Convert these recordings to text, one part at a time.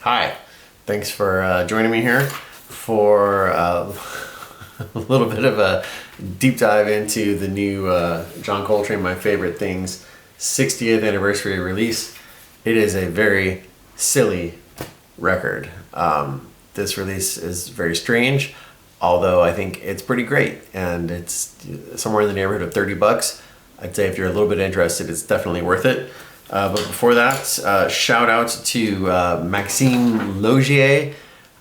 Hi, thanks for joining me here for a little bit of a deep dive into the new John Coltrane, My Favorite Things 60th anniversary release. It is a very silly record. This release is very strange, although I think it's pretty great, and it's somewhere in the neighborhood of 30 bucks. I'd say if you're a little bit interested, it's definitely worth it. But before that, shout out to Maxime Logier,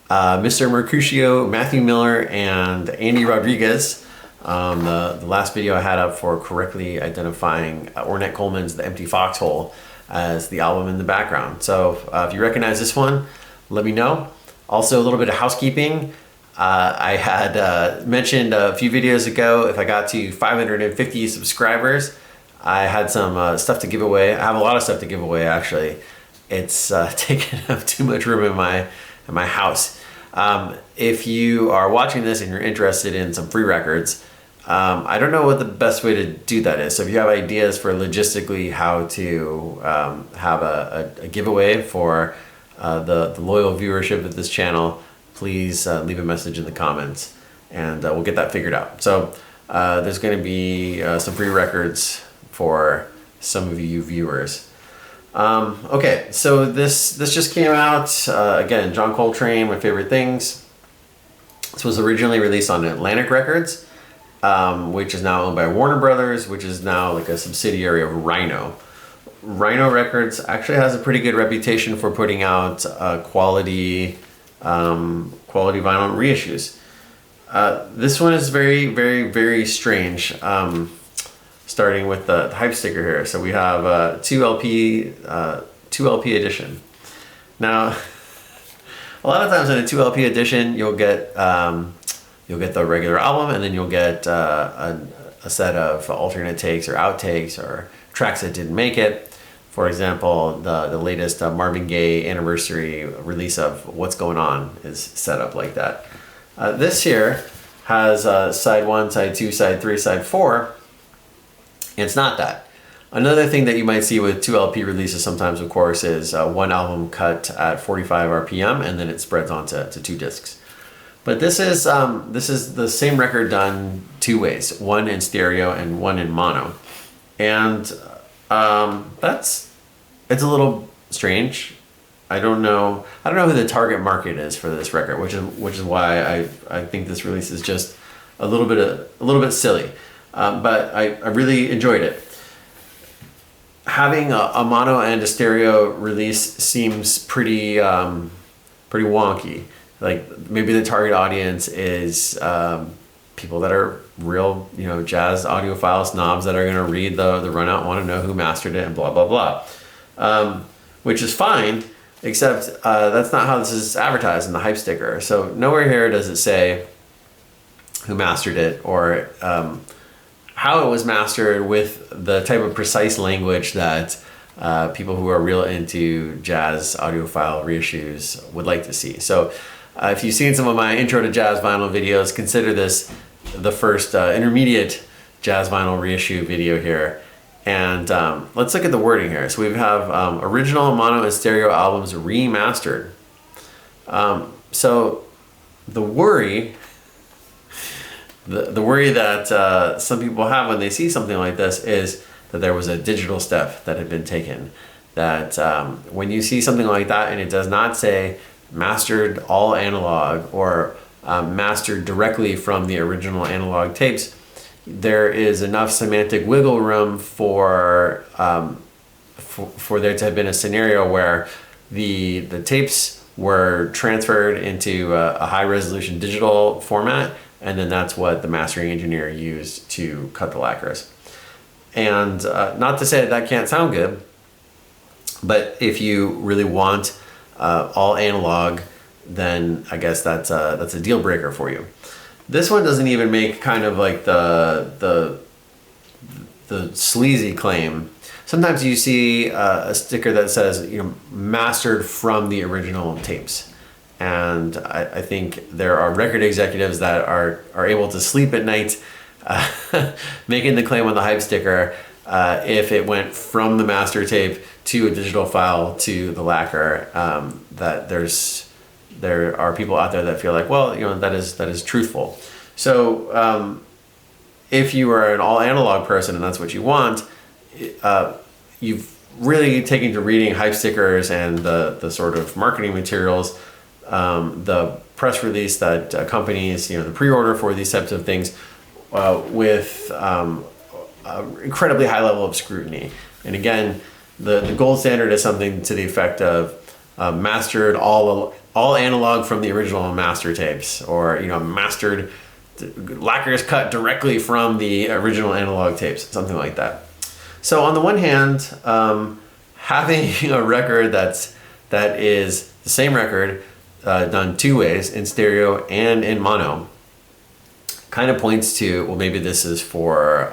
Mr. Mercutio, Matthew Miller, and Andy Rodriguez. The last video I had up for correctly identifying Ornette Coleman's The Empty Foxhole as the album in the background. So if you recognize this one, let me know. Also, a little bit of housekeeping. I had mentioned a few videos ago, if I got to 550 subscribers, I had some stuff to give away. I have a lot of stuff to give away, actually. It's taking up too much room in my house. If you are watching this and you're interested in some free records, I don't know what the best way to do that is. So if you have ideas for logistically how to have a giveaway for the loyal viewership of this channel, please leave a message in the comments and we'll get that figured out. So there's going to be some free records for some of you viewers. Okay, so this just came out. Again, John Coltrane, My Favorite Things. This was originally released on Atlantic Records, which is now owned by Warner Brothers, which is now like a subsidiary of Rhino. Rhino Records actually has a pretty good reputation for putting out quality vinyl reissues. This one is very, very, very strange. Starting with the hype sticker here. So we have 2 LP edition. Now, a lot of times in a 2 LP edition, you'll get the regular album, and then you'll get a set of alternate takes or outtakes or tracks that didn't make it. For example, the latest Marvin Gaye anniversary release of What's Going On is set up like that. This here has side 1, side 2, side 3, side 4. It's not that. Another thing that you might see with 2 LP releases sometimes, of course, is one album cut at 45 RPM and then it spreads onto 2 discs. But this is the same record done 2 ways, one in stereo and one in mono. And it's a little strange. I don't know who the target market is for this record, which is why I think this release is just a little bit silly. But I really enjoyed it. Having a mono and a stereo release seems pretty wonky. Like maybe the target audience is people that are real, jazz audiophile snobs that are going to read the runout, want to know who mastered it, and blah blah blah, which is fine. Except that's not how this is advertised in the hype sticker. So nowhere here does it say who mastered it or how it was mastered with the type of precise language that people who are real into jazz audiophile reissues would like to see. So if you've seen some of my intro to jazz vinyl videos, consider this the first intermediate jazz vinyl reissue video here. And let's look at the wording here. So we have original mono and stereo albums remastered. So the worry that some people have when they see something like this is that there was a digital step that had been taken. That when you see something like that and it does not say mastered all analog or mastered directly from the original analog tapes, there is enough semantic wiggle room for there to have been a scenario where the tapes were transferred into a high resolution digital format, and then that's what the mastering engineer used to cut the lacquers. And not to say that can't sound good, but if you really want all analog, then I guess that's a deal breaker for you. This one doesn't even make kind of like the sleazy claim. Sometimes you see a sticker that says, mastered from the original tapes. And I think there are record executives that are able to sleep at night making the claim on the hype sticker if it went from the master tape to a digital file to the lacquer, that there are people out there that feel like, well, that is truthful. So if you are an all analog person and that's what you want, you've really taken to reading hype stickers and the sort of marketing materials, the press release that accompanies the pre-order for these types of things, with incredibly high level of scrutiny. And again, the gold standard is something to the effect of mastered all analog from the original master tapes, or mastered lacquers cut directly from the original analog tapes, something like that. So on the one hand, having a record that is the same record done two ways, in stereo and in mono, kind of points to, well, maybe this is for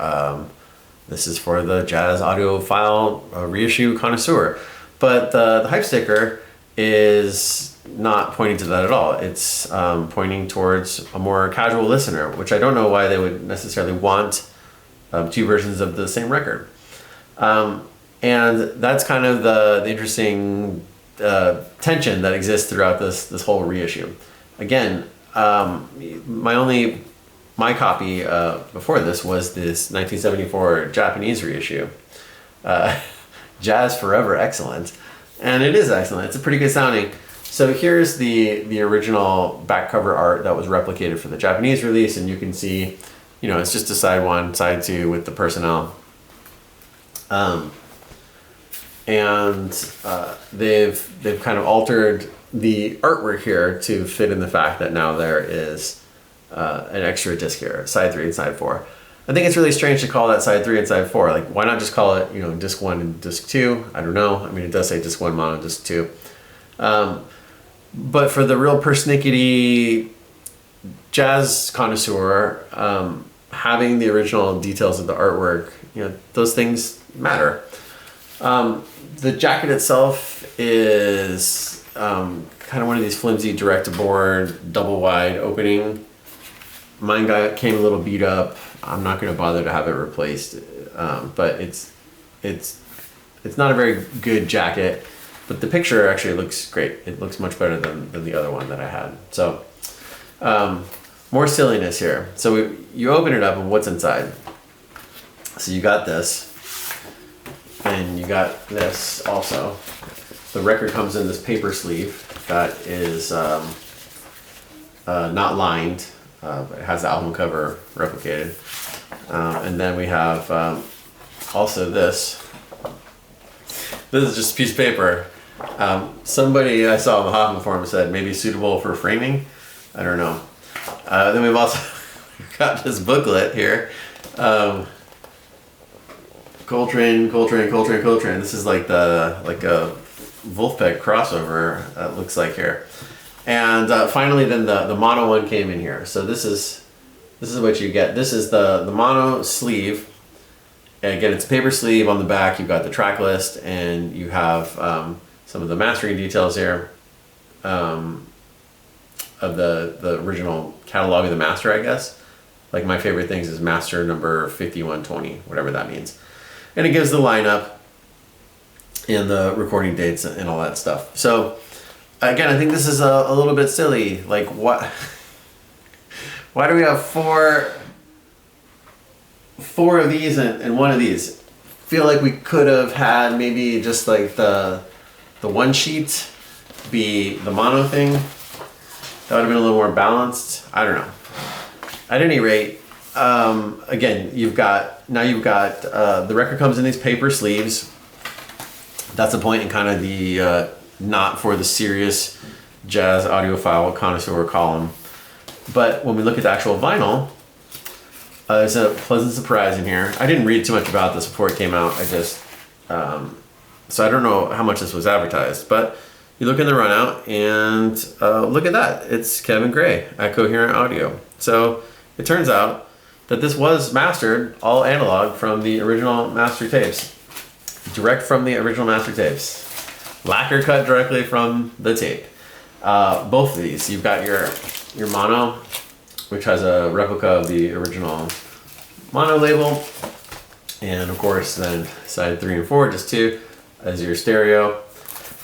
the jazz audiophile reissue connoisseur. But the hype sticker is not pointing to that at all. It's pointing towards a more casual listener, which I don't know why they would necessarily want two versions of the same record. And that's kind of the interesting tension that exists throughout this whole reissue. Again, my copy before this was this 1974 Japanese reissue. Jazz Forever Excellent. And it is excellent. It's a pretty good sounding. So here's the original back cover art that was replicated for the Japanese release, and you can see, it's just a side one, side two with the personnel. And they've kind of altered the artwork here to fit in the fact that now there is an extra disc here, side 3 and side 4. I think it's really strange to call that side 3 and side 4. Like, why not just call it, disc 1 and disc 2? I don't know. I mean, it does say disc 1 mono, disc 2. But for the real persnickety jazz connoisseur, having the original details of the artwork, those things matter. The jacket itself is kind of one of these flimsy direct-to-board, double-wide opening. Mine came a little beat up. I'm not going to bother to have it replaced, but it's not a very good jacket. But the picture actually looks great. It looks much better than the other one that I had. So more silliness here. So you open it up, and what's inside? So you got this. And you got this also. The record comes in this paper sleeve that is not lined, but it has the album cover replicated. And then we have also this. This is just a piece of paper. Somebody I saw on the Hoffman forum said maybe suitable for framing. I don't know. Then we've also got this booklet here. Coltrane. This is like a Wolfpack crossover, it looks like here. And finally then the mono one came in here. So this is what you get. This is the mono sleeve. And again, it's a paper sleeve. On the back you've got the track list, and you have some of the mastering details here of the original catalog of the master, I guess. Like, my favorite things is master number 5120, whatever that means. And it gives the lineup and the recording dates and all that stuff. So again, I think this is a little bit silly. Like, why do we have four of these and one of these? Feel like we could have had maybe just like the one sheet be the mono thing. That would have been a little more balanced. I don't know. At any rate, again, you've got the record comes in these paper sleeves. That's the point in kind of the not for the serious jazz audiophile connoisseur column. But when we look at the actual vinyl, there's a pleasant surprise in here. I didn't read too much about this before it came out. I just so I don't know how much this was advertised, but you look in the runout and look at that. It's Kevin Gray at Cohearent Audio. So it turns out that this was mastered all analog from the original master tapes. Direct from the original master tapes. Lacquer cut directly from the tape. Both of these. You've got your mono, which has a replica of the original mono label. And of course, then side 3 and 4, just 2, as your stereo.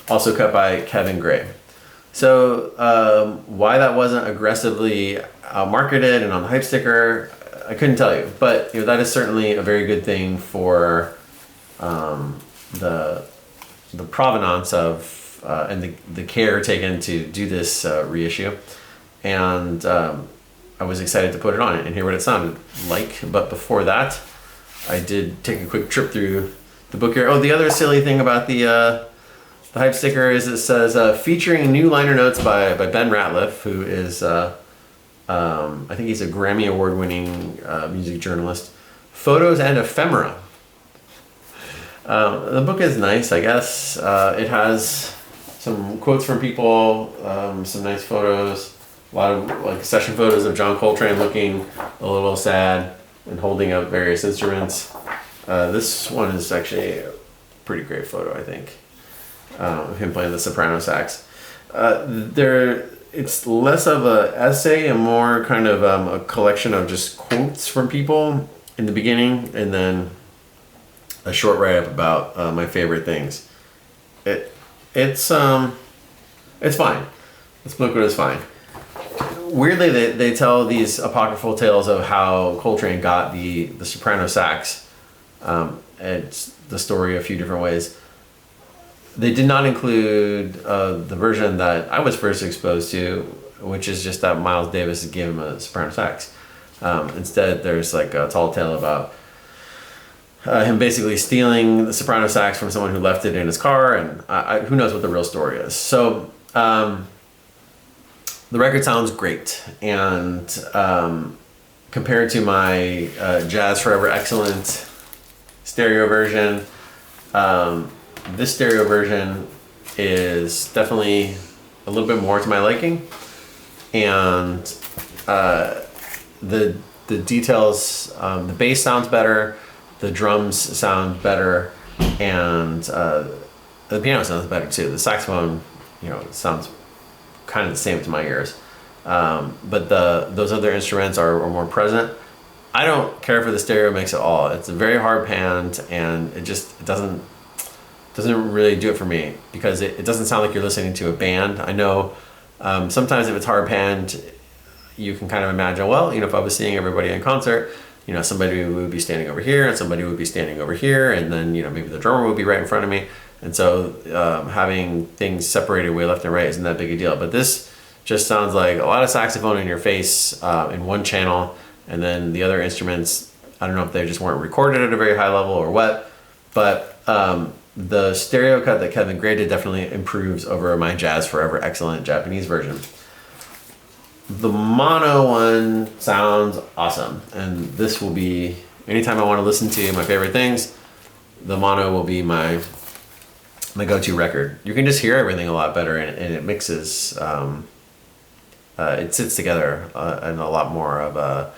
Also cut by Kevin Gray. So why that wasn't aggressively marketed and on the hype sticker, I couldn't tell you. But that is certainly a very good thing for the provenance of and the care taken to do this reissue. And I was excited to put it on and hear what it sounded like. But before that, I did take a quick trip through the book here. Oh, the other silly thing about the hype sticker is it says featuring new liner notes by Ben Ratliff, who is I think he's a Grammy award-winning music journalist. Photos and ephemera. The book is nice, I guess. It has some quotes from people, some nice photos, a lot of like session photos of John Coltrane looking a little sad and holding up various instruments. This one is actually a pretty great photo, I think, of him playing the soprano sax. It's less of a essay and more kind of a collection of just quotes from people in the beginning, and then a short write-up about my favorite things. It's fine. This booklet is fine. Weirdly, they tell these apocryphal tales of how Coltrane got the soprano sax. It's the story a few different ways. They did not include the version that I was first exposed to, which is just that Miles Davis gave him a soprano sax. Instead, there's like a tall tale about him basically stealing the soprano sax from someone who left it in his car, and who knows what the real story is. So the record sounds great, and compared to my Jazz Forever Excellent stereo version, this stereo version is definitely a little bit more to my liking, and the details, the bass sounds better, the drums sound better, and the piano sounds better too. The saxophone, sounds kind of the same to my ears, but those other instruments are more present. I don't care for the stereo mix at all. It's a very hard panned, and it doesn't really do it for me, because it doesn't sound like you're listening to a band. I know sometimes if it's hard panned, you can kind of imagine, well, if I was seeing everybody in concert, somebody would be standing over here and somebody would be standing over here, and then maybe the drummer would be right in front of me, and so having things separated way left and right isn't that big a deal. But this just sounds like a lot of saxophone in your face in one channel, and then the other instruments, I don't know if they just weren't recorded at a very high level or what, but the stereo cut that Kevin Gray did definitely improves over my Jazz Forever Excellent Japanese version. The mono one sounds awesome, and this will be, anytime I want to listen to my favorite things, the mono will be my go-to record. You can just hear everything a lot better, and it mixes, it sits together in a lot more of a,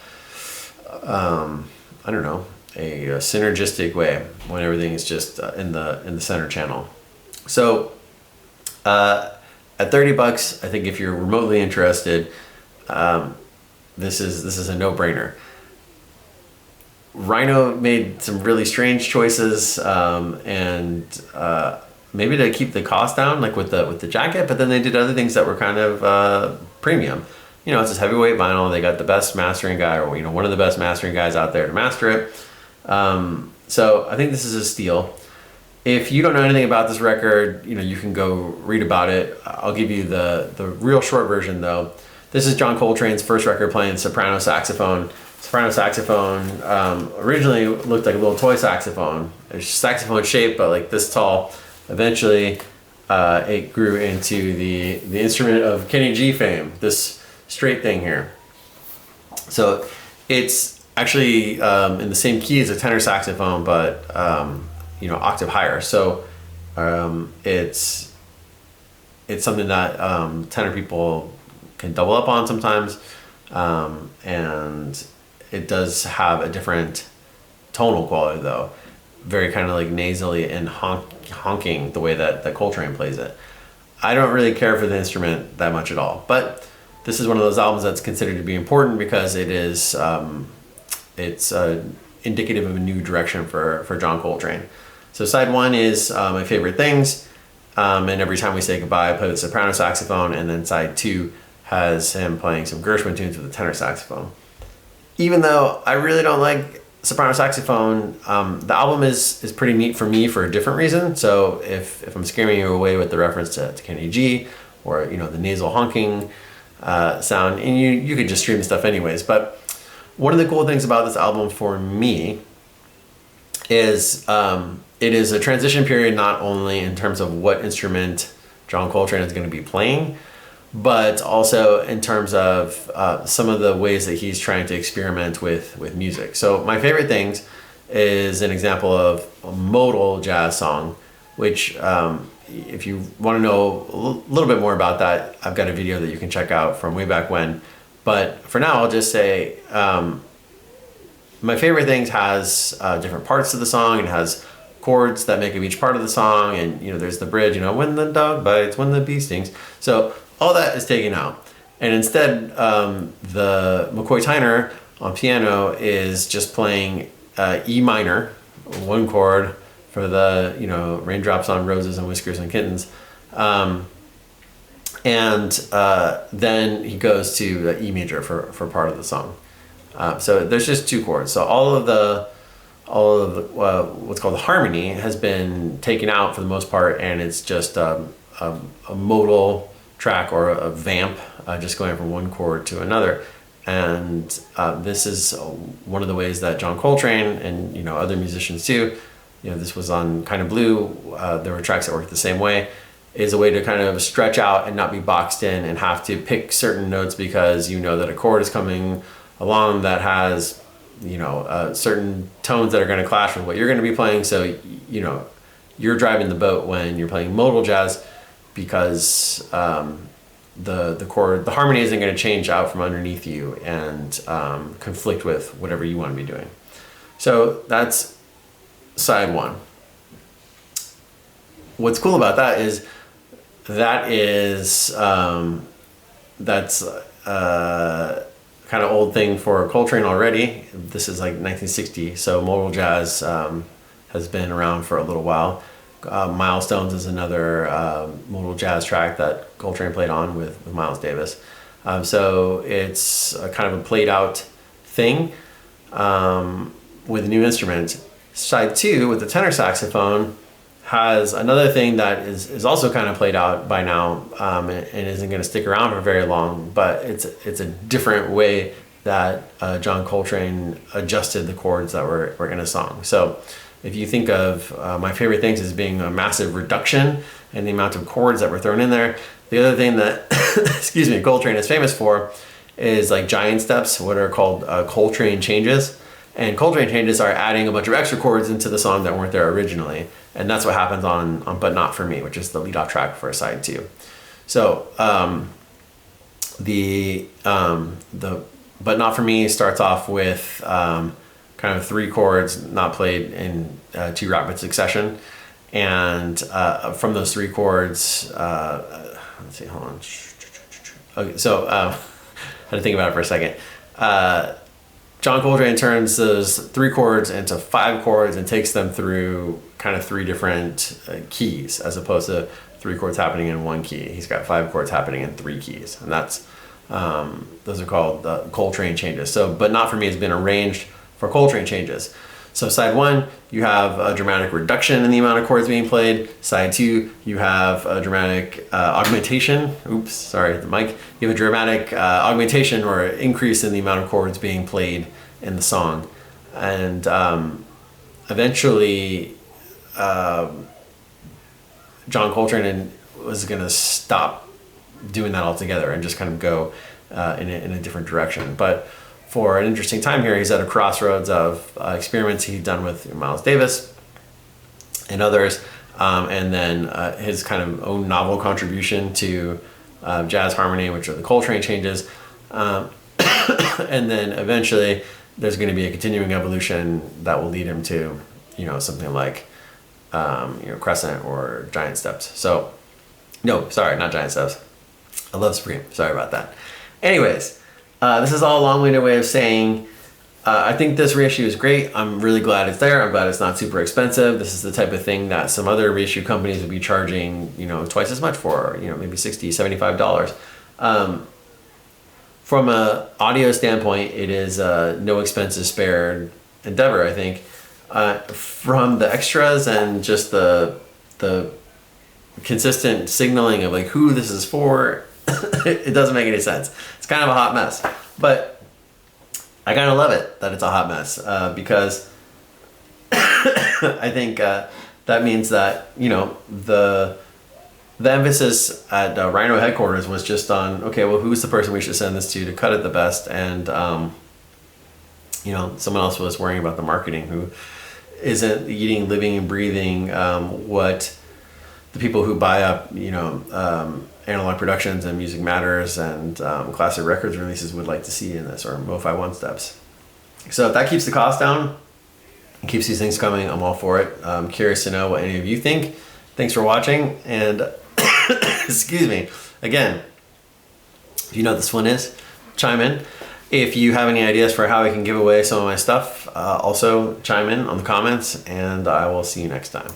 I don't know, a synergistic way when everything is just in the center channel. So at $30, I think if you're remotely interested, this is a no-brainer. Rhino made some really strange choices, and maybe to keep the cost down, like with the jacket, but then they did other things that were kind of premium. It's this heavyweight vinyl. They got the best mastering guy, or one of the best mastering guys out there to master it. So I think this is a steal. If you don't know anything about this record, you can go read about it. I'll give you the real short version though. This is John Coltrane's first record playing soprano saxophone. Soprano saxophone originally looked like a little toy saxophone. It's saxophone shaped, but like this tall. Eventually, it grew into the instrument of Kenny G fame, this straight thing here. So it's actually in the same key as a tenor saxophone, but octave higher. So it's something that tenor people can double up on sometimes, and it does have a different tonal quality though, very kind of like nasally and honking the way that Coltrane plays it. I don't really care for the instrument that much at all, but this is one of those albums that's considered to be important because it is it's indicative of a new direction for John Coltrane. So side one is my favorite things, and every time we say goodbye, I play the soprano saxophone, and then side two has him playing some Gershwin tunes with the tenor saxophone. Even though I really don't like soprano saxophone, the album is pretty neat for me for a different reason. So if I'm scaring you away with the reference to Kenny G, or the nasal honking sound, and you could just stream the stuff anyways. But one of the cool things about this album for me is it is a transition period, not only in terms of what instrument John Coltrane is going to be playing, but also in terms of some of the ways that he's trying to experiment with music. So my favorite things is an example of a modal jazz song, which if you want to know a little bit more about that, I've got a video that you can check out from way back when. But for now, I'll just say my favorite things has different parts of the song, and has chords that make up each part of the song, and there's the bridge, when the dog bites, when the bee stings. So all that is taken out, and instead the McCoy Tyner on piano is just playing E minor, one chord for the raindrops on roses and whiskers and kittens, and then he goes to E major for part of the song. So there's just two chords. So all of the what's called the harmony has been taken out for the most part, and it's just a modal track, or a vamp, just going from one chord to another. And this is one of the ways that John Coltrane and other musicians too, this was on Kind of Blue, there were tracks that worked the same way, is a way to kind of stretch out and not be boxed in and have to pick certain notes because that a chord is coming along that has certain tones that are going to clash with what you're going to be playing. So you're driving the boat when you're playing modal jazz, because the chord, the harmony isn't going to change out from underneath you and conflict with whatever you want to be doing. So that's side one. What's cool about that is that's kind of old thing for Coltrane already. This is like 1960, so modal jazz has been around for a little while. Milestones is another modal jazz track that Coltrane played on with Miles Davis. So it's a kind of a played out thing with a new instrument. Side two with the tenor saxophone has another thing that is also kind of played out by now, and isn't going to stick around for very long, but it's a different way that John Coltrane adjusted the chords that were in a song. So if you think of my favorite things as being a massive reduction in the amount of chords that were thrown in there, the other thing that Coltrane is famous for is like giant steps, what are called Coltrane changes. And Coltrane changes are adding a bunch of extra chords into the song that weren't there originally. And that's what happens on But Not For Me, which is the lead off track for side two. So the But Not For Me starts off with kind of three chords not played in too rapid succession. And from those three chords, let's see, hold on. Okay, so I had to think about it for a second. John Coltrane turns those three chords into five chords and takes them through kind of three different keys, as opposed to three chords happening in one key. He's got five chords happening in three keys, and that's those are called Coltrane changes. So, But Not For Me has been arranged for Coltrane changes. So side one, you have a dramatic reduction in the amount of chords being played. Side two, you have a dramatic augmentation. Oops, sorry, the mic. You have a dramatic augmentation or increase in the amount of chords being played in the song. And eventually, John Coltrane was going to stop doing that altogether and just kind of go in a different direction. But for an interesting time here, he's at a crossroads of experiments he'd done with Miles Davis and others, and then his kind of own novel contribution to jazz harmony, which are the Coltrane changes. And then eventually there's going to be a continuing evolution that will lead him to, something like, Crescent or Giant Steps. So, no, sorry, not Giant Steps. I love Supreme. Sorry about that. Anyways, this is all a long-winded way of saying I think this reissue is great. I'm really glad it's there. I'm glad it's not super expensive. This is the type of thing that some other reissue companies would be charging, twice as much for, maybe $60, $75. From a audio standpoint, it is no expenses spared endeavor, I think. From the extras and just the consistent signaling of like who this is for, it doesn't make any sense. It's kind of a hot mess, but I kind of love it that it's a hot mess because I think that means that the emphasis at Rhino headquarters was just on, okay, well, who's the person we should send this to cut it the best, and someone else was worrying about the marketing, who isn't eating, living, and breathing what the people who buy up Analog Productions and Music Matters and Classic Records releases would like to see in this, or Mo-Fi One Steps. So if that keeps the cost down and keeps these things coming, I'm all for it. I'm curious to know what any of you think. Thanks for watching, and excuse me, again, if you know what this one is, chime in. If you have any ideas for how I can give away some of my stuff, also chime in on the comments, and I will see you next time.